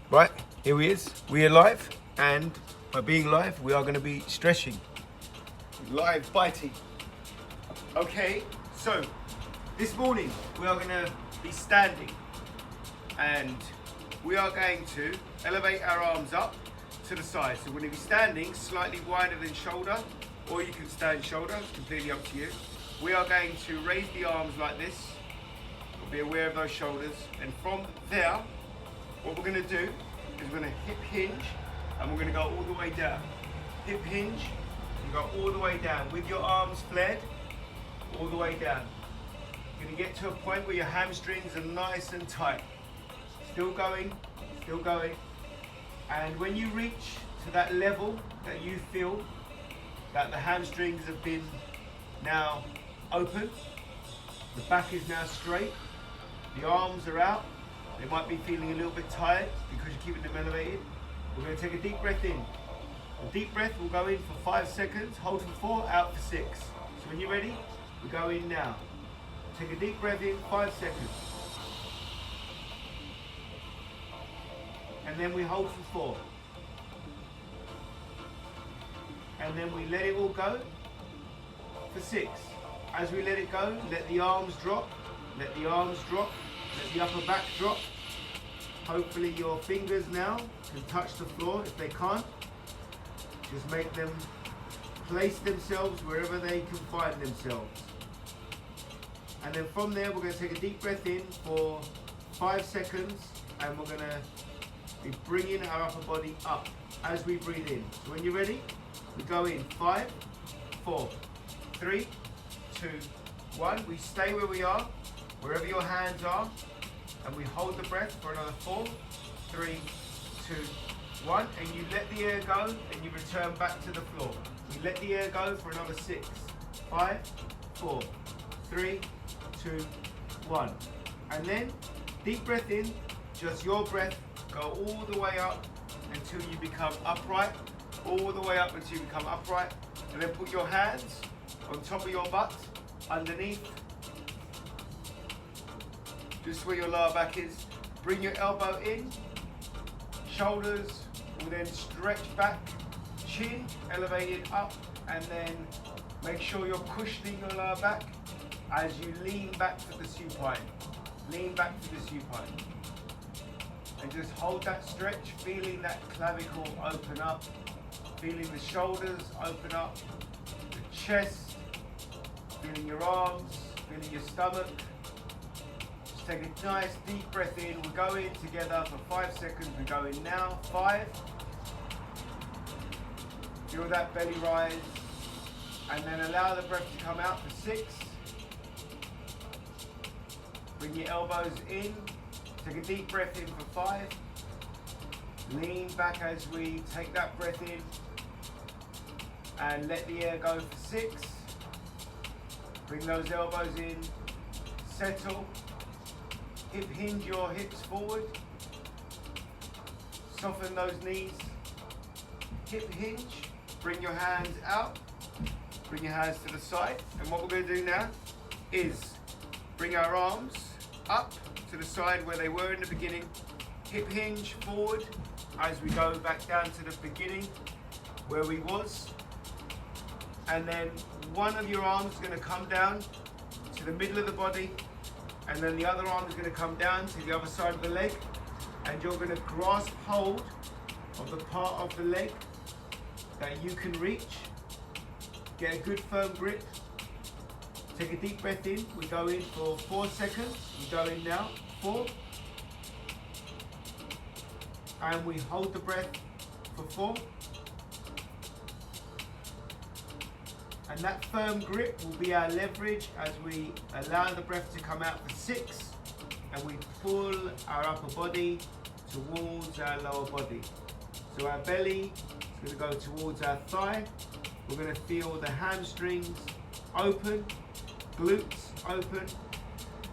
Right, here he is. We are live, and by being live, we are going to be stretching. Live Bitey. Okay, so this morning we are going to be standing, and we are going to elevate our arms up to the side. So we're going to be standing slightly wider than shoulder, or you can stand shoulder, it's completely up to you. We are going to raise the arms like this. Be aware of those shoulders, and from there, what we're going to do is we're going to hip hinge, and we're going to go all the way down. Hip hinge, you go all the way down with your arms flared, all the way down. You're going to get to a point where your hamstrings are nice and tight. Still going, still going. And when you reach to that level that you feel that the hamstrings have been now open, the back is now straight, the arms are out, they might be feeling a little bit tired because you're keeping them elevated. We're going to take a deep breath in. A deep breath will go in for 5 seconds, hold for 4, out for 6. So when you're ready, we go in now. Take a deep breath in, 5 seconds. And then we hold for 4. And then we let it all go for 6. As we let it go, let the arms drop, let the arms drop, let the upper back drop. Hopefully your fingers now can touch the floor. If they can't, just make them place themselves wherever they can find themselves. And then from there, we're going to take a deep breath in for 5 seconds, and we're going to be bringing our upper body up as we breathe in. So when you're ready, we go in 5, 4, 3, 2, 1. We stay where we are, wherever your hands are, and we hold the breath for another 4, 3, 2, 1, and you let the air go, and you return back to the floor. We let the air go for another 6, 5, 4, 3, 2, 1, and then deep breath in, just your breath, go all the way up until you become upright, all the way up until you become upright, and then put your hands on top of your butt, underneath, just where your lower back is. Bring your elbow in, shoulders will then stretch back, chin elevated up, and then make sure you're cushioning your lower back as you lean back to the supine. Lean back to the supine. And just hold that stretch, feeling that clavicle open up, feeling the shoulders open up, the chest, feeling your arms, feeling your stomach. Just take a nice deep breath in. We go in together for 5 seconds. We go in now. 5. Feel that belly rise. And then allow the breath to come out for 6. Bring your elbows in. Take a deep breath in for 5. Lean back as we take that breath in. And let the air go for 6. Bring those elbows in. Settle. Hip hinge your hips forward. Soften those knees. Hip hinge. Bring your hands out. Bring your hands to the side. And what we're going to do now is bring our arms up to the side where they were in the beginning. Hip hinge forward as we go back down to the beginning where we was. And then one of your arms is going to come down to the middle of the body, and then the other arm is going to come down to the other side of the leg, and you're going to grasp hold of the part of the leg that you can reach. Get a good firm grip. Take a deep breath in. We go in for 4 seconds. We go in now. 4. And we hold the breath for 4. And that firm grip will be our leverage as we allow the breath to come out for 6. And we pull our upper body towards our lower body. So our belly is going to go towards our thigh. We're going to feel the hamstrings open, glutes open.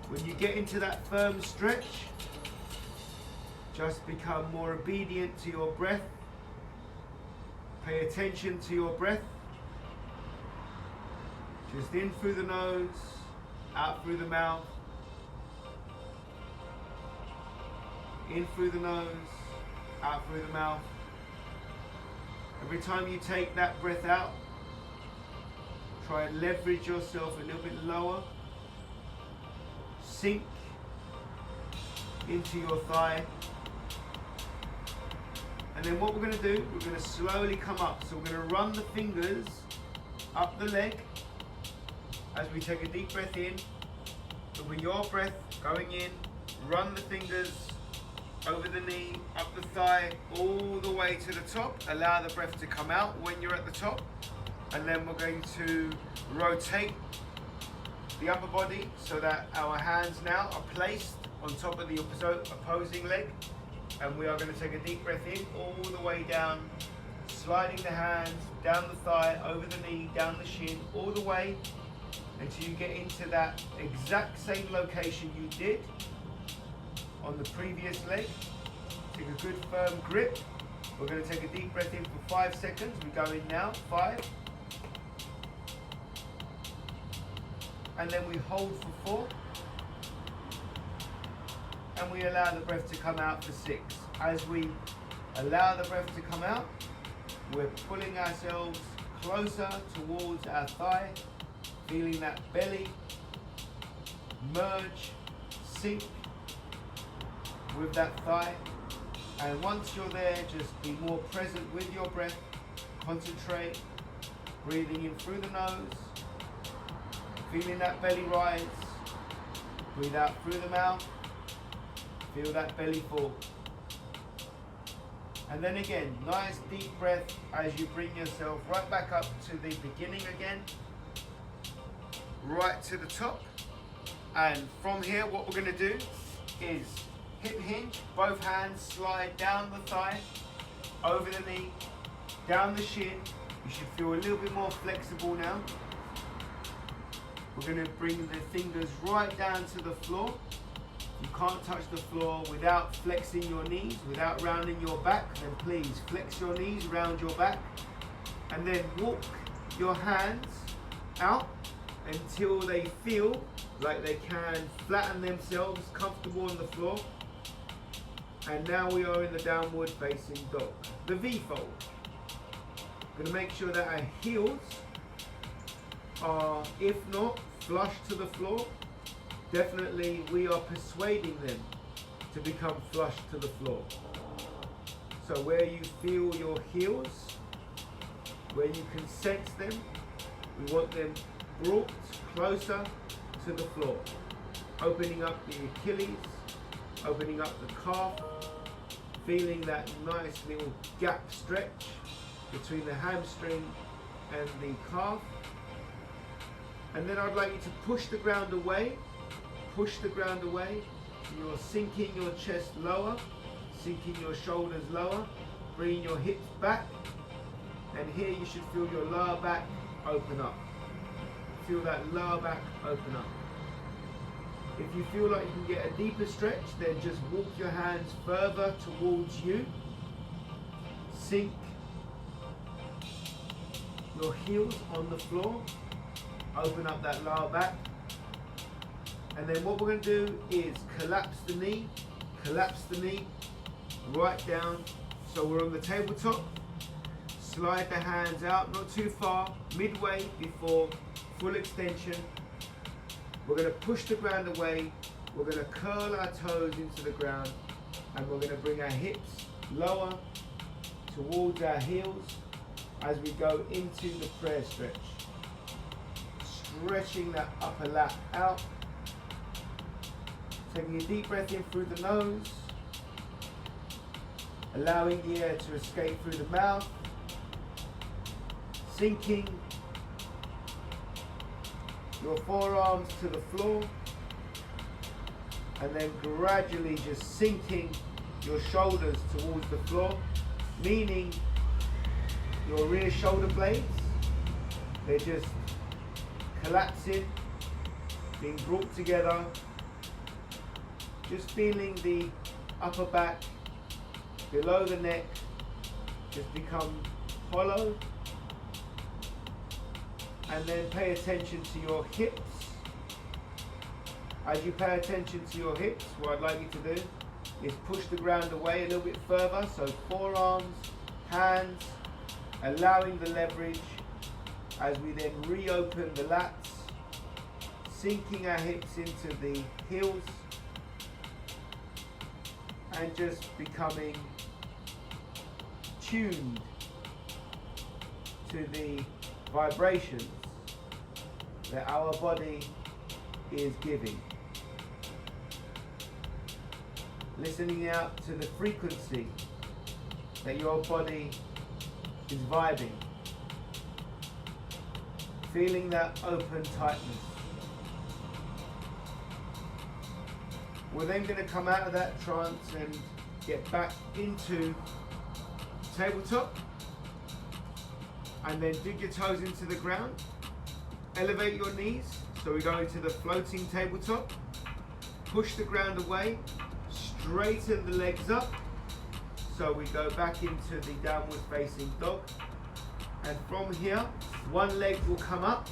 When you get into that firm stretch, just become more obedient to your breath. Pay attention to your breath. Just in through the nose, out through the mouth. In through the nose, out through the mouth. Every time you take that breath out, try and leverage yourself a little bit lower. Sink into your thigh. And then what we're going to do, we're going to slowly come up. So we're going to run the fingers up the leg as we take a deep breath in. So with your breath going in, run the fingers over the knee, up the thigh, all the way to the top. Allow the breath to come out when you're at the top. And then we're going to rotate the upper body so that our hands now are placed on top of the opposing leg. And we are going to take a deep breath in, all the way down, sliding the hands down the thigh, over the knee, down the shin, all the way until you get into that exact same location you did on the previous leg. Take a good firm grip. We're going to take a deep breath in for 5 seconds. We go in now, 5. And then we hold for 4. And we allow the breath to come out for 6. As we allow the breath to come out, we're pulling ourselves closer towards our thigh, feeling that belly merge, sink with that thigh. And once you're there, just be more present with your breath. Concentrate, breathing in through the nose, feeling that belly rise. Breathe out through the mouth. Feel that belly fall. And then again, nice deep breath as you bring yourself right back up to the beginning again. Right to the top. And from here, what we're going to do is hip hinge. Both hands slide down the thigh, over the knee, down the shin. You should feel a little bit more flexible now. We're going to bring the fingers right down to the floor. You can't touch the floor without flexing your knees, without rounding your back. Then please flex your knees, round your back. And then walk your hands out until they feel like they can flatten themselves, comfortable on the floor. And now we are in the downward facing dog, the V fold. Going to make sure that our heels are, if not flush to the floor, definitely we are persuading them to become flush to the floor. So where you feel your heels, where you can sense them, we want them brought closer to the floor. Opening up the Achilles, opening up the calf, feeling that nice little gap stretch between the hamstring and the calf. And then I'd like you to push the ground away. Push the ground away. So you're sinking your chest lower, sinking your shoulders lower, bringing your hips back. And here you should feel your lower back open up. Feel that lower back open up. If you feel like you can get a deeper stretch, then just walk your hands further towards you. Sink your heels on the floor. Open up that lower back. And then what we're going to do is collapse the knee right down. So we're on the tabletop. Slide the hands out, not too far, midway before full extension. We're going to push the ground away. We're going to curl our toes into the ground. And we're going to bring our hips lower towards our heels as we go into the prayer stretch. Stretching that upper lat out. Taking a deep breath in through the nose. Allowing the air to escape through the mouth. Sinking your forearms to the floor. And then gradually just sinking your shoulders towards the floor. Meaning your rear shoulder blades, they're just collapsing, being brought together. Just feeling the upper back, below the neck, just become hollow. And then pay attention to your hips. As you pay attention to your hips, what I'd like you to do is push the ground away a little bit further. So forearms, hands, allowing the leverage as we then reopen the lats, sinking our hips into the heels and just becoming tuned to the vibrations that our body is giving. Listening out to the frequency that your body is vibing. Feeling that open tightness. We're then going to come out of that trance and get back into tabletop. And then dig your toes into the ground. Elevate your knees. So we go into the floating tabletop. Push the ground away. Straighten the legs up. So we go back into the downward facing dog. And from here, one leg will come up.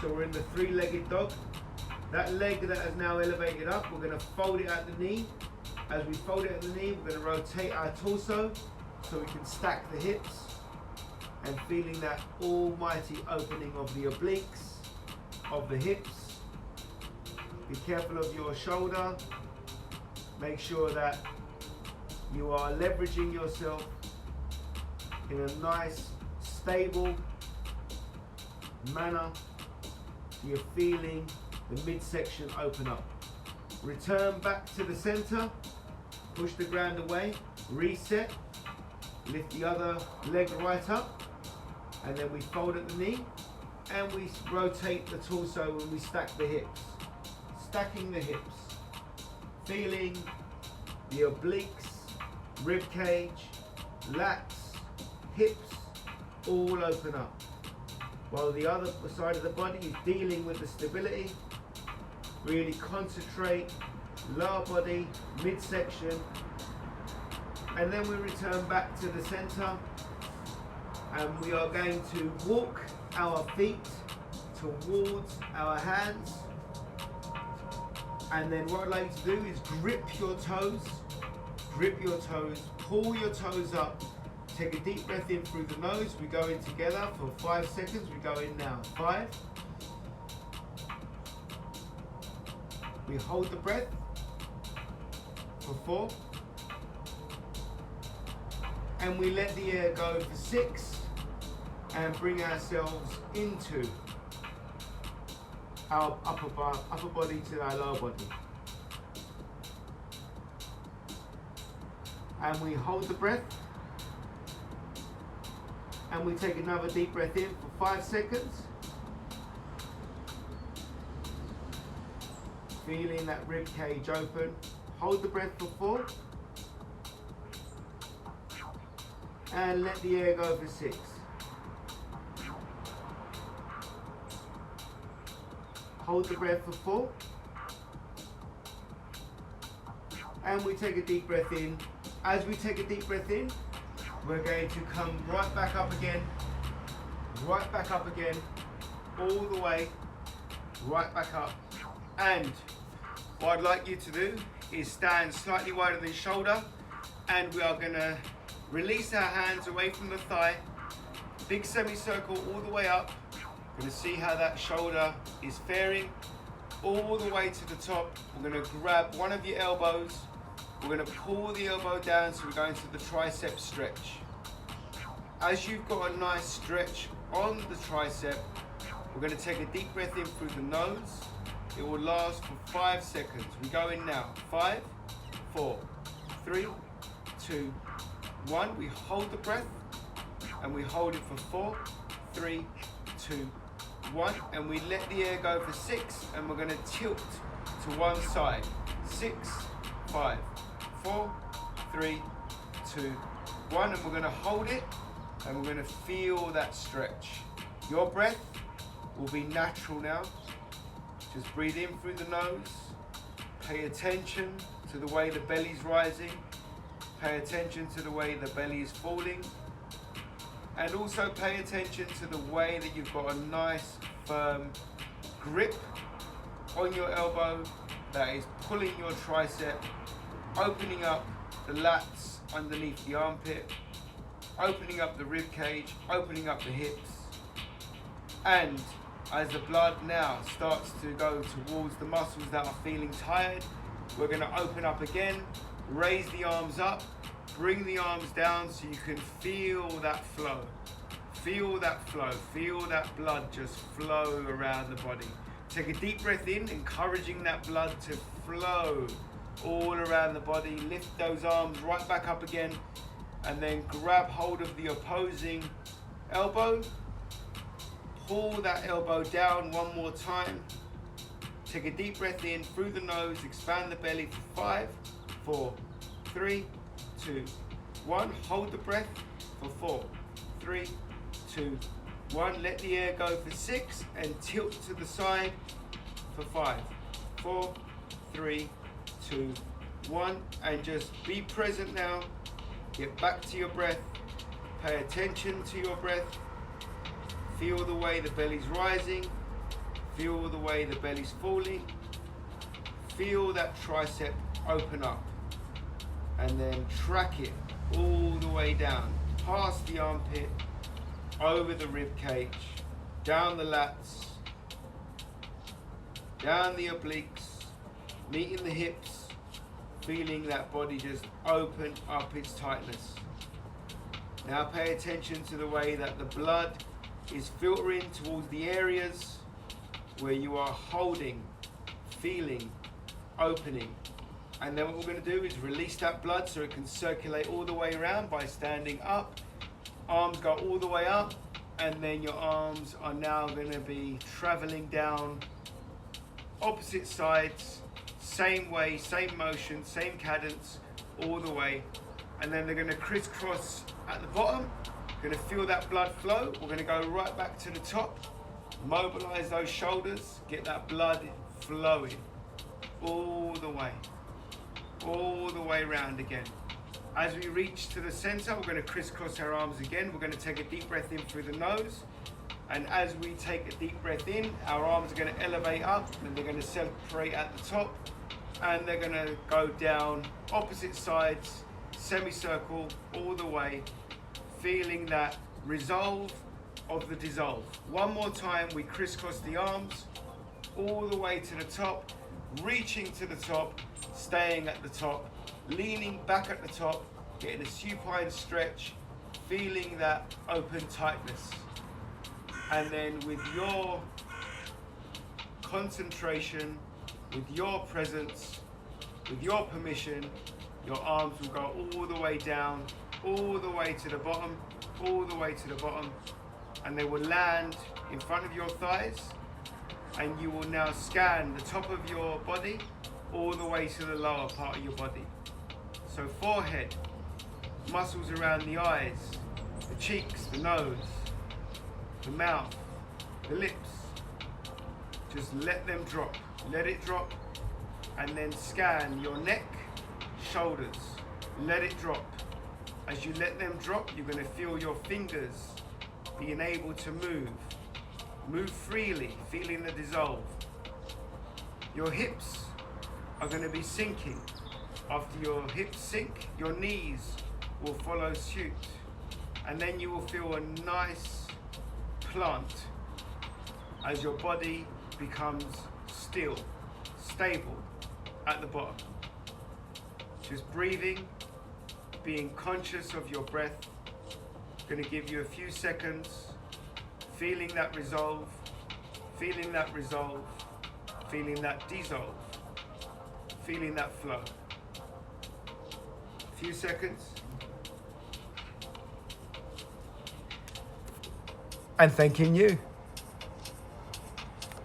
So we're in the three-legged dog. That leg that has now elevated up, we're going to fold it at the knee. As we fold it at the knee, we're going to rotate our torso so we can stack the hips. And feeling that almighty opening of the obliques, of the hips. Be careful of your shoulder. Make sure that you are leveraging yourself in a nice, stable manner. So you're feeling the midsection open up. Return back to the center. Push the ground away. Reset. Lift the other leg right up. And then we fold at the knee. And we rotate the torso when we stack the hips. Stacking the hips. Feeling the obliques, rib cage, lats, hips all open up. While the other side of the body is dealing with the stability. Really concentrate, lower body, midsection. And then we return back to the center. And we are going to walk our feet towards our hands. And then what I'd like to do is grip your toes, pull your toes up, take a deep breath in through the nose. We go in together for 5 seconds. We go in now. 5. We hold the breath for 4. And we let the air go for 6 and bring ourselves into our upper body to our lower body. And we hold the breath. And we take another deep breath in for 5 seconds. Feeling that rib cage open. Hold the breath for 4. And let the air go for 6. Hold the breath for 4. And we take a deep breath in. As we take a deep breath in, we're going to come right back up again, all the way, right back up. And what I'd like you to do is stand slightly wider than shoulder, and we are going to release our hands away from the thigh, big semicircle all the way up. We're going to see how that shoulder is faring. All the way to the top. We're going to grab one of your elbows. We're going to pull the elbow down, so we're going to the Triceps Stretch. As you've got a nice stretch on the tricep, we're going to take a deep breath in through the nose. It will last for 5 seconds. We go in now. 5, 4, 3, 2, 1. We hold the breath and we hold it for 4, 3, 2, 1. And we let the air go for 6, and we're going to tilt to one side. 6, 5, 4, 3, 2, 1. And we're going to hold it and we're going to feel that stretch. Your breath will be natural now. Just breathe in through the nose. Pay attention to the way the belly's rising. Pay attention to the way the belly is falling. And also pay attention to the way that you've got a nice firm grip on your elbow that is pulling your tricep opening up the lats underneath the armpit, opening up the rib cage, opening up the hips. And as the blood now starts to go towards the muscles that are feeling tired, we're going to open up again, raise the arms up, bring the arms down so you can feel that flow. Feel that flow, feel that blood just flow around the body. Take a deep breath in, encouraging that blood to flow all around the body. Lift those arms right back up again, and then grab hold of the opposing elbow. Pull that elbow down one more time. Take a deep breath in through the nose, expand the belly for 5, 4, 3, 2, 1. Hold the breath for 4, 3, 2, 1. Let the air go for 6 and tilt to the side for 5, 4, 3, 2, 1. And just be present now. Get back to your breath. Pay attention to your breath. Feel the way the belly's rising. Feel the way the belly's falling. Feel that tricep open up. And then track it all the way down, past the armpit, over the rib cage, down the lats, down the obliques, meeting the hips, feeling that body just open up its tightness. Now pay attention to the way that the blood is filtering towards the areas where you are holding, feeling, opening. And then what we're going to do is release that blood so it can circulate all the way around by standing up. Arms go all the way up, and then your arms are now going to be traveling down opposite sides, same way, same motion, same cadence, all the way. And then they're going to crisscross at the bottom. Going to feel that blood flow. We're going to go right back to the top, mobilize those shoulders, get that blood flowing all the way around again. As we reach to the center, we're going to crisscross our arms again. We're going to take a deep breath in through the nose. And as we take a deep breath in, our arms are going to elevate up, and they're going to separate at the top. And they're going to go down opposite sides, semicircle, all the way, feeling that resolve of the dissolve. One more time, we crisscross the arms all the way to the top, reaching to the top, staying at the top, leaning back at the top, getting a supine stretch, feeling that open tightness. And then with your concentration, with your presence, with your permission, your arms will go all the way down, all the way to the bottom, all the way to the bottom, and they will land in front of your thighs, and you will now scan the top of your body all the way to the lower part of your body. So forehead, muscles around the eyes, the cheeks, the nose, the mouth, the lips. Just let them drop, let it drop, and then scan your neck, shoulders, let it drop. As you let them drop, you're going to feel your fingers being able to move freely, feeling the dissolve. Your hips are going to be sinking. After your hips sink, your knees will follow suit. And then you will feel a nice plant as your body becomes still, stable at the bottom. Just breathing, being conscious of your breath. Going to give you a few seconds, feeling that resolve, feeling that resolve, feeling that dissolve, feeling that flow. A few seconds. And thanking you.